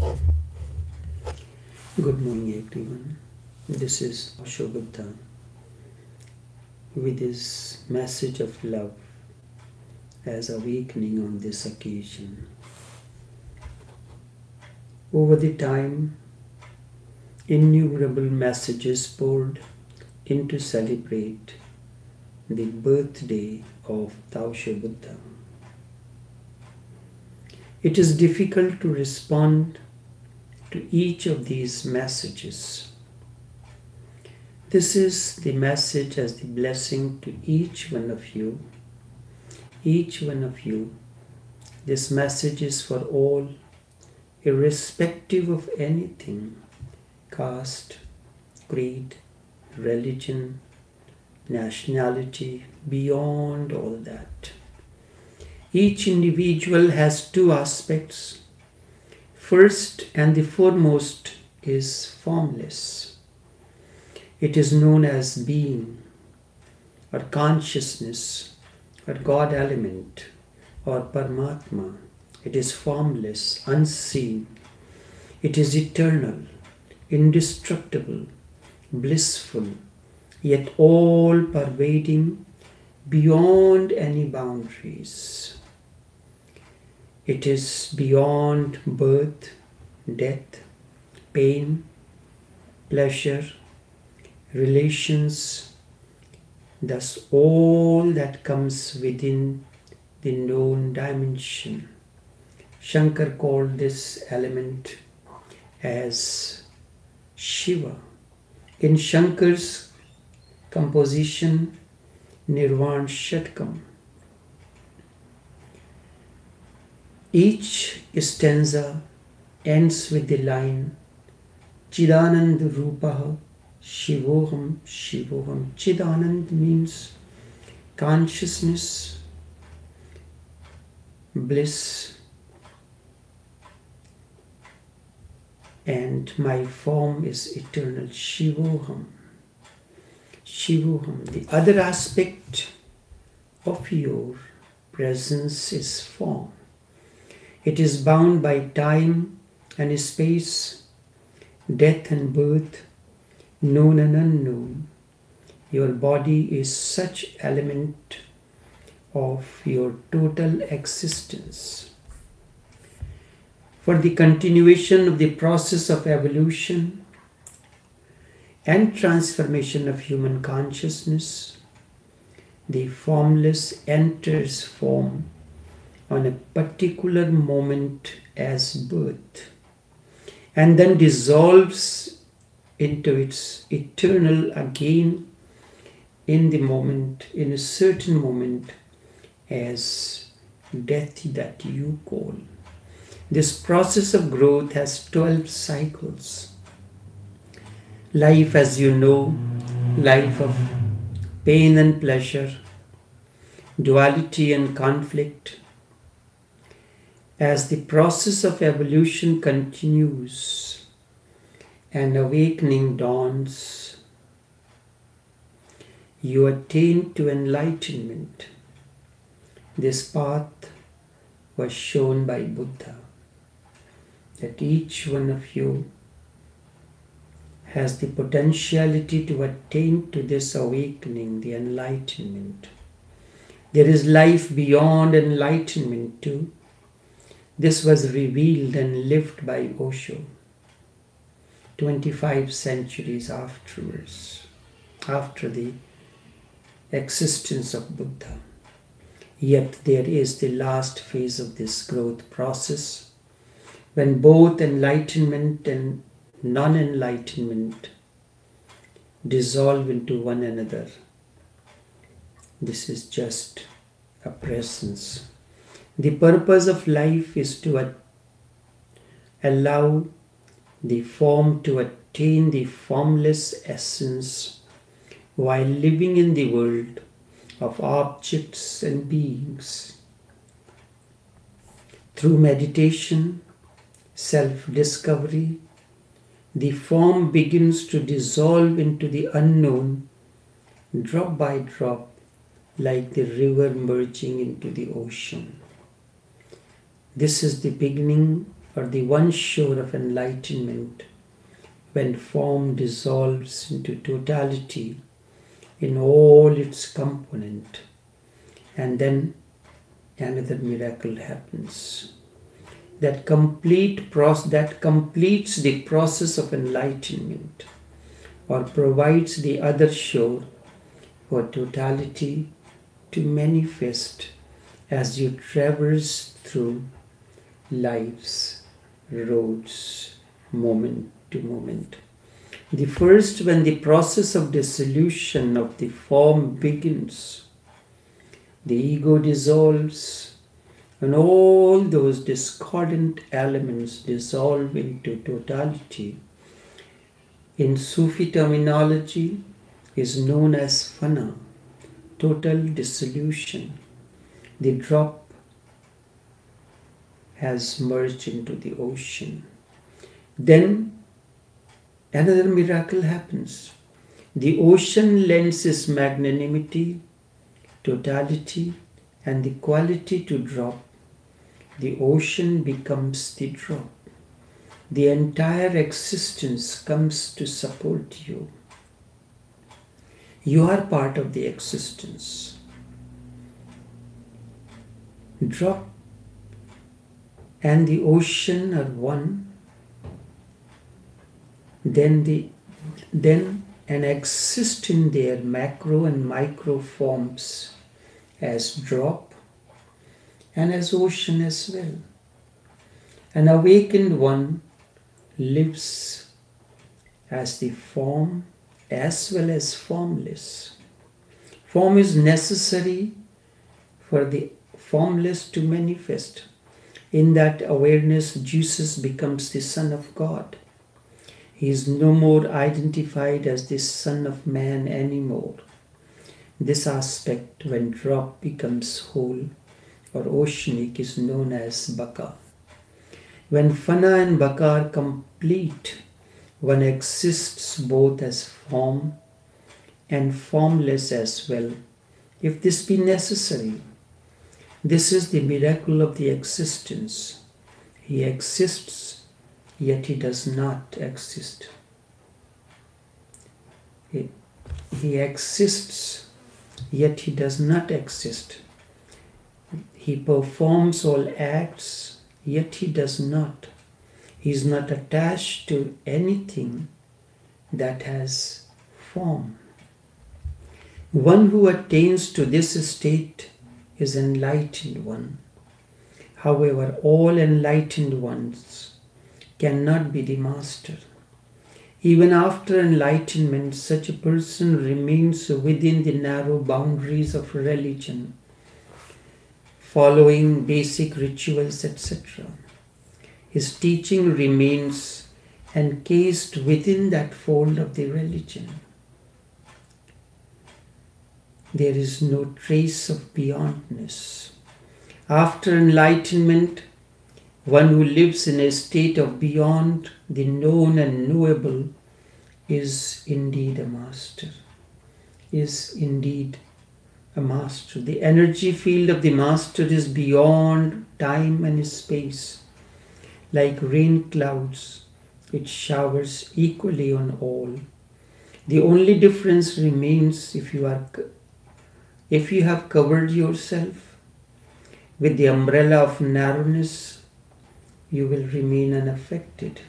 Good morning, everyone. This is Taoshobuddha with his message of love as awakening on this occasion. Over the time, innumerable messages poured in to celebrate the birthday of Taoshobuddha. It is difficult to respond to each of these messages. This is the message as the blessing to each one of you. Each one of you. This message is for all, irrespective of anything, caste, creed, religion, nationality, beyond all that. Each individual has two aspects. First and the foremost is formless. It is known as being, or consciousness, or God element, or Paramatma. It is formless, unseen. It is eternal, indestructible, blissful, yet all-pervading, beyond any boundaries. It is beyond birth, death, pain, pleasure, relations, thus all that comes within the known dimension. Shankar called this element as Shiva. In Shankar's composition, Nirvana Shatkam, each stanza ends with the line Chidanand Rupaha Shivoham Shivoham. Chidanand means consciousness, bliss, and my form is eternal. Shivoham. Shivoham. The other aspect of your presence is form. It is bound by time and space, death and birth, known and unknown. Your body is such element of your total existence. For the continuation of the process of evolution and transformation of human consciousness, the formless enters form on a particular moment as birth, and then dissolves into its eternal again in the moment, in a certain moment as death that you call. This process of growth has 12 cycles. Life, as you know, life of pain and pleasure, duality and conflict. As the process of evolution continues and awakening dawns, you attain to enlightenment. This path was shown by Buddha, that each one of you has the potentiality to attain to this awakening, the enlightenment. There is life beyond enlightenment too. This was revealed and lived by Osho 25 centuries afterwards, after the existence of Buddha. Yet there is the last phase of this growth process, when both enlightenment and non-enlightenment dissolve into one another. This is just a presence. The purpose of life is to allow the form to attain the formless essence while living in the world of objects and beings. Through meditation, self-discovery, the form begins to dissolve into the unknown, drop by drop, like the river merging into the ocean. This is the beginning or the one shore of enlightenment, when form dissolves into totality in all its component, and then another miracle happens. That completes the process of enlightenment, or provides the other shore for totality to manifest as you traverse through life's roads, moment to moment. The first, when the process of dissolution of the form begins, the ego dissolves, and all those discordant elements dissolve into totality. In Sufi terminology, is known as fana, total dissolution. The drop has merged into the ocean. Then another miracle happens. The ocean lends its magnanimity, totality, and the quality to drop. The ocean becomes the drop. The entire existence comes to support you. You are part of the existence. Drop and the ocean are one. Then and exist in their macro and micro forms as drop and as ocean as well. An awakened one lives as the form as well as formless. Form is necessary for the formless to manifest. In that awareness, Jesus becomes the Son of God. He is no more identified as the Son of Man anymore. This aspect, when drop becomes whole or oceanic, is known as baka. When fana and baka are complete, one exists both as form and formless as well, if this be necessary. This is the miracle of the existence. He exists, yet he does not exist. He exists, yet he does not exist. He performs all acts, yet he does not. He is not attached to anything that has form. One who attains to this state is enlightened one. However, all enlightened ones cannot be the master. Even after enlightenment, such a person remains within the narrow boundaries of religion, following basic rituals, etc. His teaching remains encased within that fold of the religion. There is no trace of beyondness. After enlightenment, one who lives in a state of beyond the known and knowable is indeed a master. The energy field of the master is beyond time and space. Like rain clouds, it showers equally on all. The only difference remains if you have covered yourself with the umbrella of narrowness, you will remain unaffected.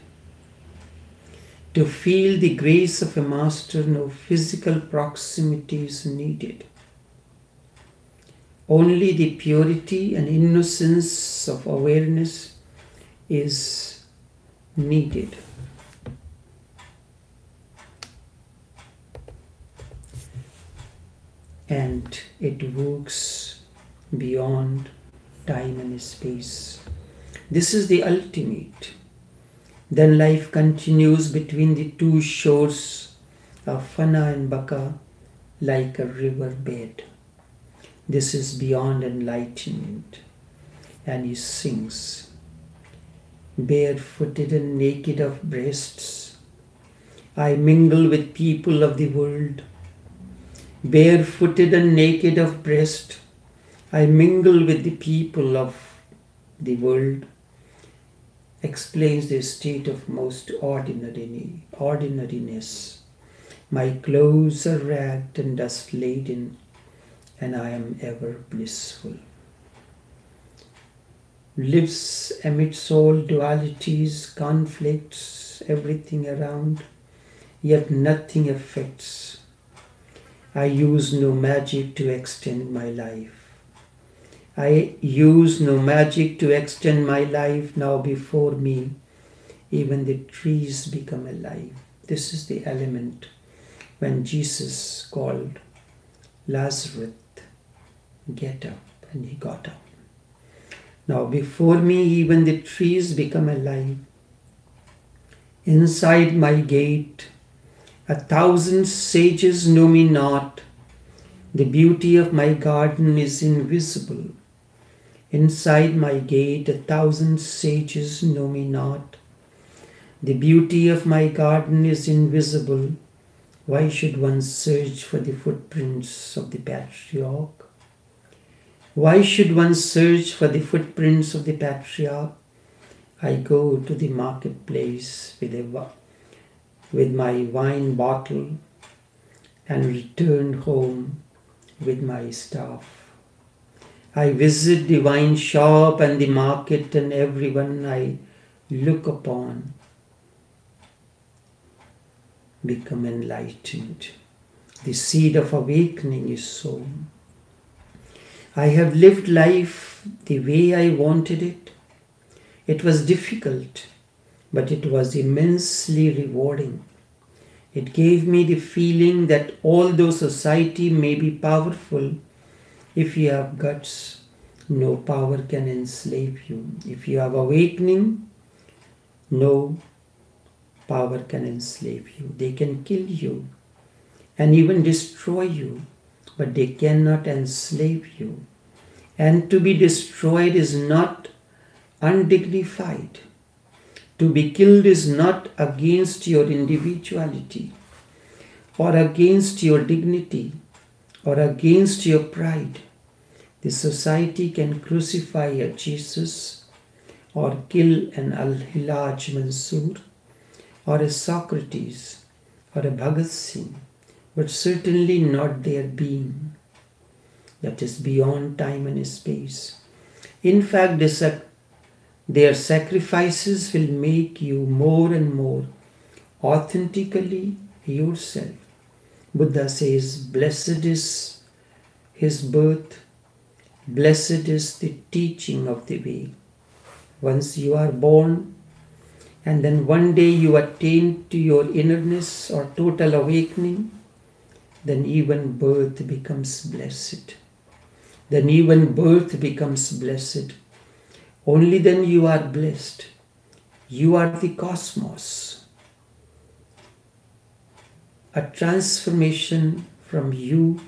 To feel the grace of a master, no physical proximity is needed. Only the purity and innocence of awareness is needed. And it works beyond time and space. This is the ultimate. Then life continues between the two shores of fana and baka like a river bed. This is beyond enlightenment. And he sings, barefooted and naked of breasts, I mingle with people of the world. Barefooted and naked of breast, I mingle with the people of the world. explains the state of most ordinariness. My clothes are ragged and dust laden, and I am ever blissful. Lives amidst all dualities, conflicts, everything around, yet nothing affects. I use no magic to extend my life. I use no magic to extend my life. Now before me, even the trees become alive. This is the element when Jesus called Lazarus, get up, and he got up. Now before me, even the trees become alive. Inside my gate, 1,000 sages know me not. The beauty of my garden is invisible. Inside my gate, 1,000 sages know me not. The beauty of my garden is invisible. Why should one search for the footprints of the patriarch? Why should one search for the footprints of the patriarch? I go to the marketplace with my wine bottle and return home with my staff. I visit the wine shop and the market, and everyone I look upon become enlightened. The seed of awakening is sown. I have lived life the way I wanted it. It was difficult, but it was immensely rewarding. It gave me the feeling that although society may be powerful, if you have guts, no power can enslave you. If you have awakening, no power can enslave you. They can kill you and even destroy you, but they cannot enslave you. And to be destroyed is not undignified. To be killed is not against your individuality or against your dignity or against your pride. The society can crucify a Jesus or kill an Al-Hilaj Mansoor or a Socrates or a Bhagat Singh, but certainly not their being that is beyond time and space. In fact, their sacrifices will make you more and more authentically yourself. Buddha says, blessed is his birth, blessed is the teaching of the way. Once you are born, and then one day you attain to your innerness or total awakening, then even birth becomes blessed. Then even birth becomes blessed. Only then you are blessed. You are the cosmos. A transformation from you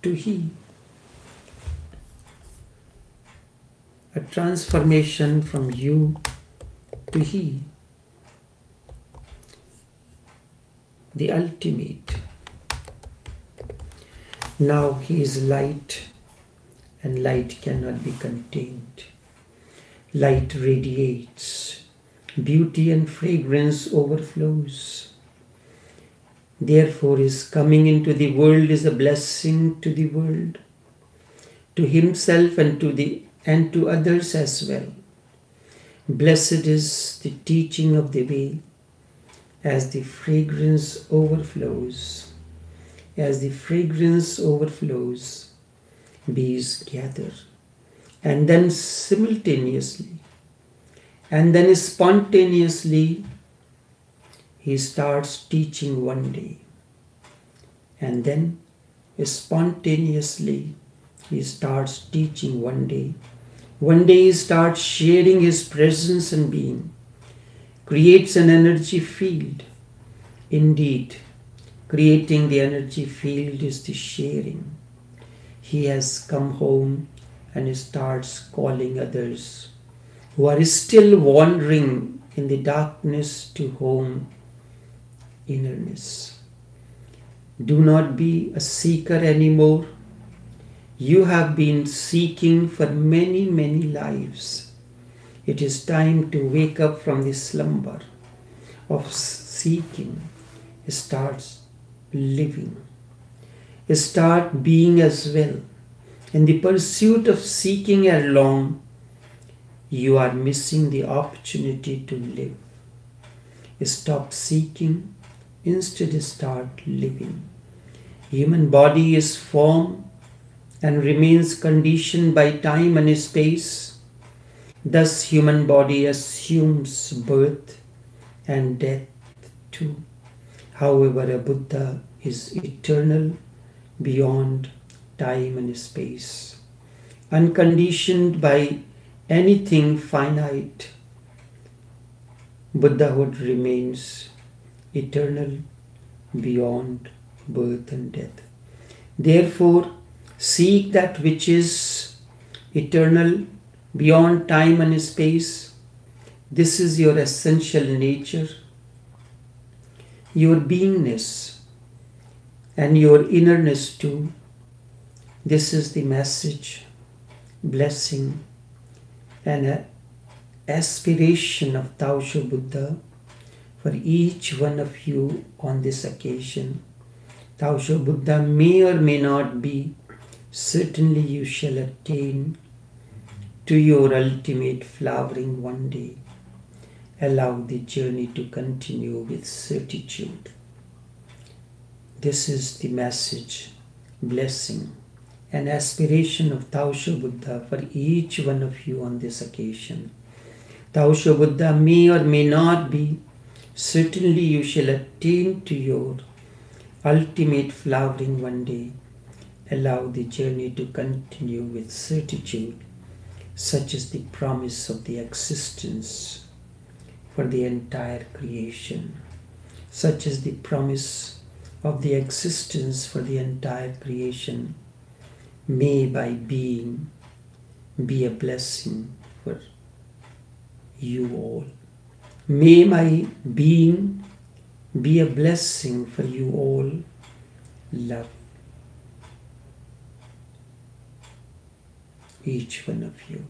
to he. A transformation from you to he. The ultimate. Now he is light, and light cannot be contained. Light radiates, beauty and fragrance overflows. Therefore, his coming into the world is a blessing to the world, to himself and to others as well. Blessed is the teaching of the way, as the fragrance overflows. As the fragrance overflows, bees gather. And then simultaneously, and then spontaneously, he starts teaching one day. And then spontaneously, he starts teaching one day. One day he starts sharing his presence and being, creates an energy field. Indeed, creating the energy field is the sharing. He has come home and starts calling others who are still wandering in the darkness to home innerness. Do not be a seeker anymore. You have been seeking for many, many lives. It is time to wake up from the slumber of seeking. Start living. Start being as well. In the pursuit of seeking alone, you are missing the opportunity to live. Stop seeking, instead start living. Human body is formed and remains conditioned by time and space. Thus human body assumes birth and death too. However, a Buddha is eternal, beyond time and space, unconditioned by anything finite. Buddhahood remains eternal, beyond birth and death. Therefore, seek that which is eternal, beyond time and space. This is your essential nature, your beingness, and your innerness too. This is the message, blessing, and aspiration of Taoshobuddha for each one of you on this occasion. Taoshobuddha may or may not be. Certainly you shall attain to your ultimate flowering one day. Allow the journey to continue with certitude. This is the message, blessing, and aspiration of Taoshobuddha for each one of you on this occasion. Taoshobuddha may or may not be. Certainly you shall attain to your ultimate flowering one day. Allow the journey to continue with certitude. Such is the promise of the existence for the entire creation. Such is the promise of the existence for the entire creation. May by being be a blessing for you all. May my being be a blessing for you all. Love each one of you.